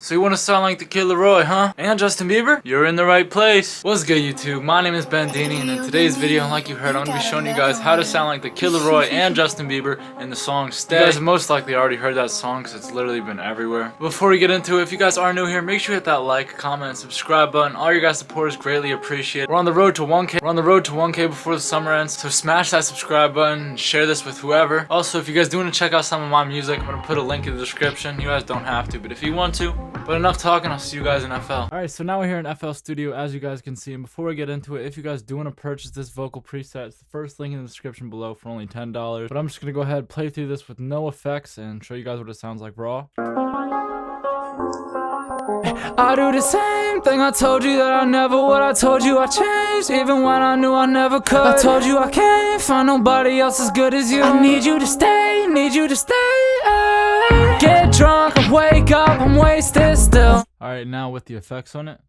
So you want to sound like the kid Laroi, huh? And Justin Bieber? You're in the right place. What's good, YouTube? My name is Bendini, and in today's video, like you heard, I'm going to be showing you guys how to sound like the kid Laroi and Justin Bieber in the song Stay. You guys have most likely already heard that song because it's literally been everywhere. Before we get into it, if you guys are new here, make sure you hit that like, comment, and subscribe button. All your guys' support is greatly appreciated. We're on the road to 1K. We're on the road to 1K before the summer ends, so smash that subscribe button and share this with whoever. Also, if you guys do want to check out some of my music, I'm going to put a link in the description. You guys don't have to, but if you want to. But enough talking, I'll see you guys in FL. Alright, so now we're here in FL Studio, as you guys can see. And before we get into it, if you guys do want to purchase this vocal preset, it's the first link in the description below for only $10. But I'm just going to go ahead and play through this with no effects and show you guys what it sounds like raw. I do the same thing, I told you that I never would. I told you I changed, even when I knew I never could. I told you I can't find nobody else as good as you. I need you to stay, need you to stay. Get drunk, I wake up, I'm wasted still. Alright, now with the effects on it.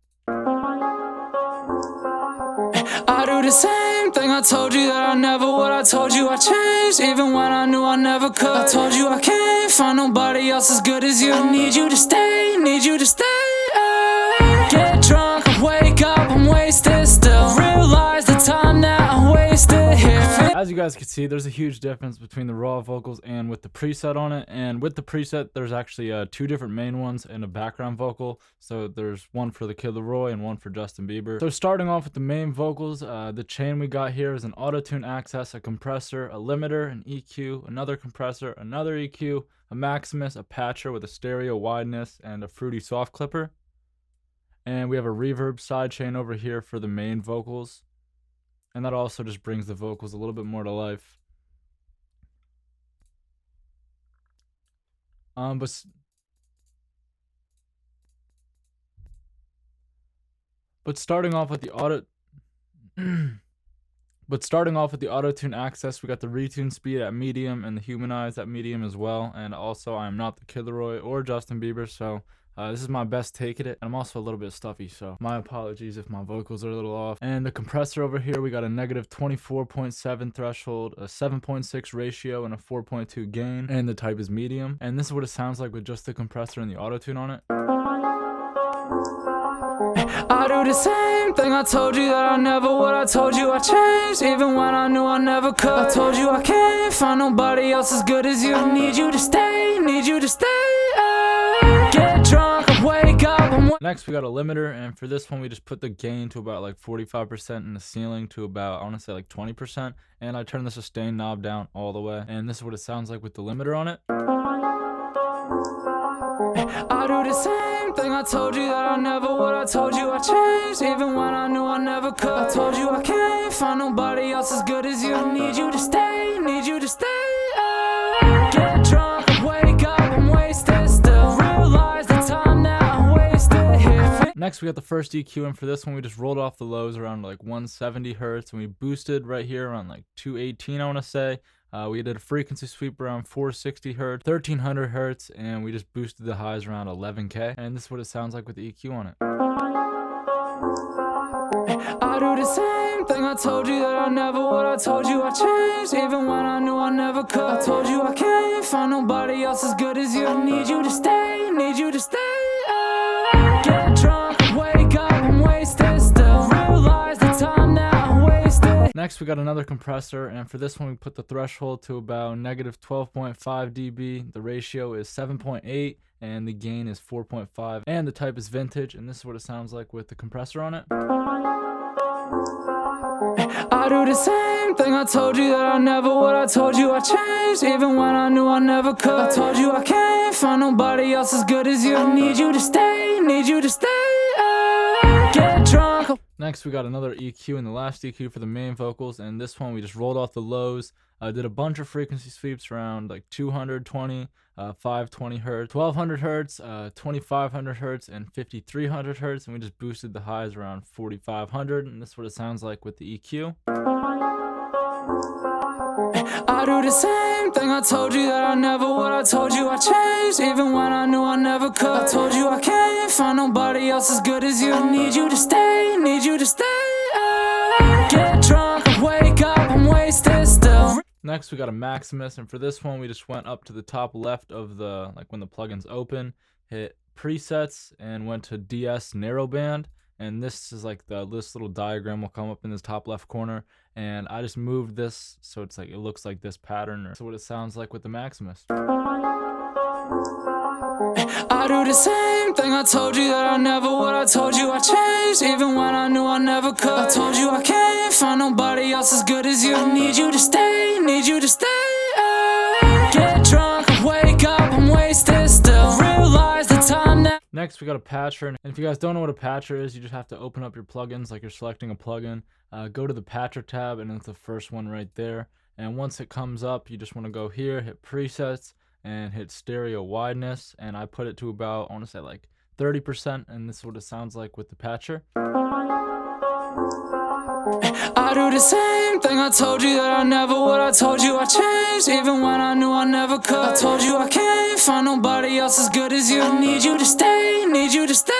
I do the same thing, I told you that I never would. I told you I changed, even when I knew I never could. I told you I can't find nobody else as good as you. I need you to stay, need you to stay. Get drunk, I wake up, I'm wasted still. Realize the time that I wasted here. As you guys can see, there's a huge difference between the raw vocals and with the preset on it. And with the preset, there's actually two different main ones and a background vocal. So there's one for the kid Laroi and one for Justin Bieber. So starting off with the main vocals, the chain we got here is an auto-tune access, a compressor, a limiter, an EQ, another compressor, another EQ, a maximus, a patcher with a stereo wideness, and a fruity soft clipper. And we have a reverb sidechain over here for the main vocals. And that also just brings the vocals a little bit more to life. But starting off with the auto-tune access, we got the retune speed at medium and the humanize at medium as well. And also, I am not the kid Laroi or Justin Bieber, so this is my best take at it. And I'm also a little bit stuffy, so my apologies if my vocals are a little off. And the compressor over here, we got a negative 24.7 threshold, a 7.6 ratio, and a 4.2 gain. And the type is medium. And this is what it sounds like with just the compressor and the auto-tune on it. I do the same thing, I told you that I never would. I told you I changed, even when I knew I never could. I told you I can't find nobody else as good as you. I need you to stay, need you to stay. Get drunk, I wake up, Next we got a limiter, and for this one we just put the gain to about like 45% and the ceiling to about, I want to say like 20%. And I turn the sustain knob down all the way. And this is what it sounds like with the limiter on it. I do the same thing, I told you that I never would. I told you I changed, even when I knew I never could. I told you I can't find nobody else as good as you. I need you to stay, need you to stay. Get drunk, I wake up, I'm wasted still. Realize the time that I wasted here. Next we got the first EQ, and for this one we just rolled off the lows around like 170 hertz, and we boosted right here around like 218, I want to say. We did a frequency sweep around 460 hertz, 1300 hertz, and we just boosted the highs around 11K. And this is what it sounds like with the EQ on it. I do the same thing, I told you that I never would. I told you I changed, even when I knew I never could. I told you I can't find nobody else as good as you. I need you to stay, need you to stay. Get drunk, wake up, I'm wasted still. Realize the time that I wasted. Next we got another compressor, and for this one we put the threshold to about negative 12.5 dB. The ratio is 7.8 and the gain is 4.5, and the type is vintage, and this is what it sounds like with the compressor on it. I do the same thing, I told you that I never would. I told you I changed, even when I knew I never could. I told you I can't find nobody else as good as you. I need you to stay, need you to stay. Get drunk. Next we got another EQ, and the last EQ for the main vocals, and this one we just rolled off the lows. Did a bunch of frequency sweeps around like 220, 520 hertz, 1200 hertz, 2500 hertz, and 5300 hertz, and we just boosted the highs around 4500, and this is what it sounds like with the EQ. I do the same thing, I told you that I never would. I told you I changed, even when I knew I never could. I told you I can't find nobody else as good as you. I need you to stay, need you to stay. Get drunk, I wake up, I'm wasted still. Next we got a Maximus, and for this one we just went up to the top left of the, like when the plugin's open, hit presets and went to DS narrowband, and this is like this little diagram will come up in this top left corner, and I just moved this so it's like it looks like this pattern, or so what it sounds like with the Maximus. I do the same thing. I told you that I never would. I told you I changed, even when I knew I never could. I told you I can't find nobody else as good as you. I need you to stay, need you to stay. Get drunk, wake up, I'm wasted still. Realize the time that. Next, we got a patcher, and if you guys don't know what a patcher is, you just have to open up your plugins like you're selecting a plugin. Go to the patcher tab, and it's the first one right there. And once it comes up, you just want to go here, hit presets, and hit stereo wideness, and I put it to about, I want to say like 30%, and this is what it sounds like with the patcher. I do the same thing. I told you that I never would. I told you I changed, even when I knew I never could. I told you I can't find nobody else as good as you. I need you to stay, need you to stay.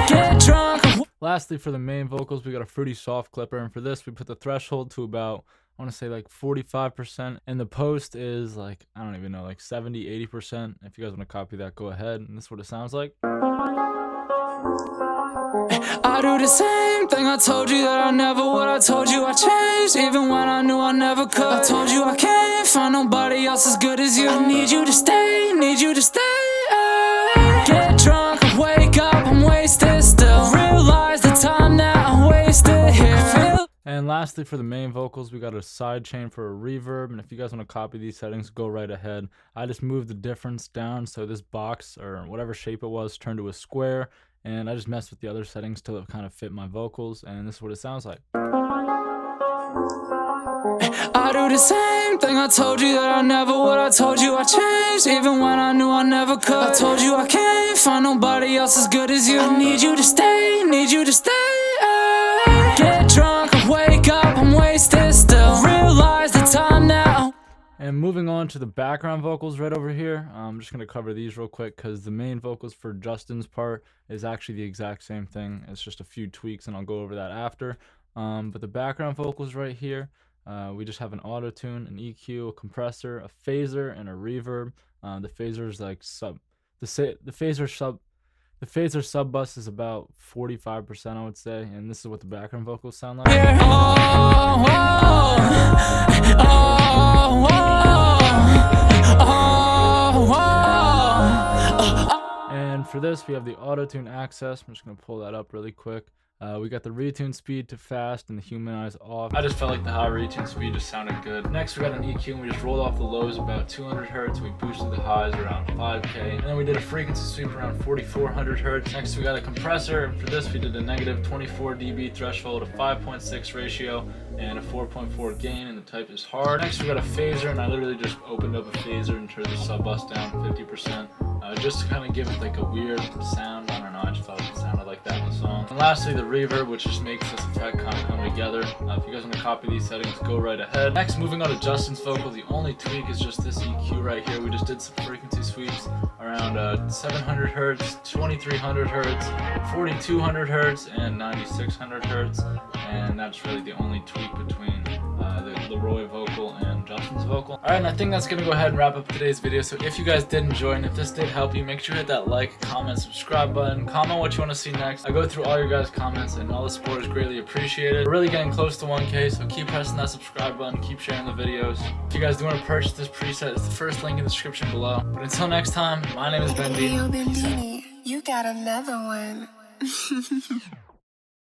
Get drunk. Lastly, for the main vocals, we got a fruity soft clipper, and for this we put the threshold to about, I want to say like 45%, and the post is like, I don't even know, like 70-80%. If you guys want to copy that, go ahead, and this is what it sounds like. I do the same thing. I told you that I never would. I told you I changed, even when I knew I never could. I told you I can't find nobody else as good as you. I need you to stay, need you to stay. Get drunk, wake up, I'm wasted still. Realize the time that I'm wasted here. And lastly, for the main vocals, we got a sidechain for a reverb, and if you guys want to copy these settings, go right ahead. I just moved the difference down so this box, or whatever shape it was, turned to a square, and I just messed with the other settings till it kind of fit my vocals, and this is what it sounds like. I do the same thing. I told you that I never would. I told you I changed, even when I knew I never could. I told you I can't find nobody else as good as you. I need you to stay, need you to stay. Get drunk, wake up, I'm wasted still. Realize the time now. And moving on to the background vocals right over here, I'm just going to cover these real quick because the main vocals for Justin's part is actually the exact same thing. It's just a few tweaks, and I'll go over that after. But the background vocals right here, we just have an auto-tune, an EQ, a compressor, a phaser, and a reverb. The phaser is like the phaser sub bus is about 45%, I would say, and this is what the background vocals sound like. Yeah. And for this, we have the auto-tune access. I'm just going to pull that up really quick. We got the retune speed to fast and the humanize off. I just felt like the high retune speed just sounded good. Next, we got an EQ, and we just rolled off the lows about 200 hertz. We boosted the highs around 5K. And then we did a frequency sweep around 4,400 hertz. Next, we got a compressor. And for this, we did a negative 24 dB threshold, a 5.6 ratio, and a 4.4 gain, and the type is hard. Next, we got a phaser, and I literally just opened up a phaser and turned the sub bus down 50%. Just to kind of give it like a weird sound. I don't know, I just felt it sounded like that in the song. And lastly, the reverb, which just makes this effect kind of come together. If you guys want to copy these settings, go right ahead. Next, moving on to Justin's vocal, the only tweak is just this EQ right here. We just did some frequency sweeps around 700 hertz, 2300 hertz, 4200 hertz, and 9600 hertz. And that's really the only tweak between the Laroi vocal and Justin's vocal. Alright, and I think that's going to go ahead and wrap up today's video. So if you guys did enjoy, and if this did help you, make sure you hit that like, comment, subscribe button, comment what you want to see next. I go through all your guys' comments, and all the support is greatly appreciated. We're really getting close to 1K, so keep pressing that subscribe button, keep sharing the videos. If you guys do want to purchase this preset, it's the first link in the description below. But until next time, my name is Bendini. Bendini, you got another one.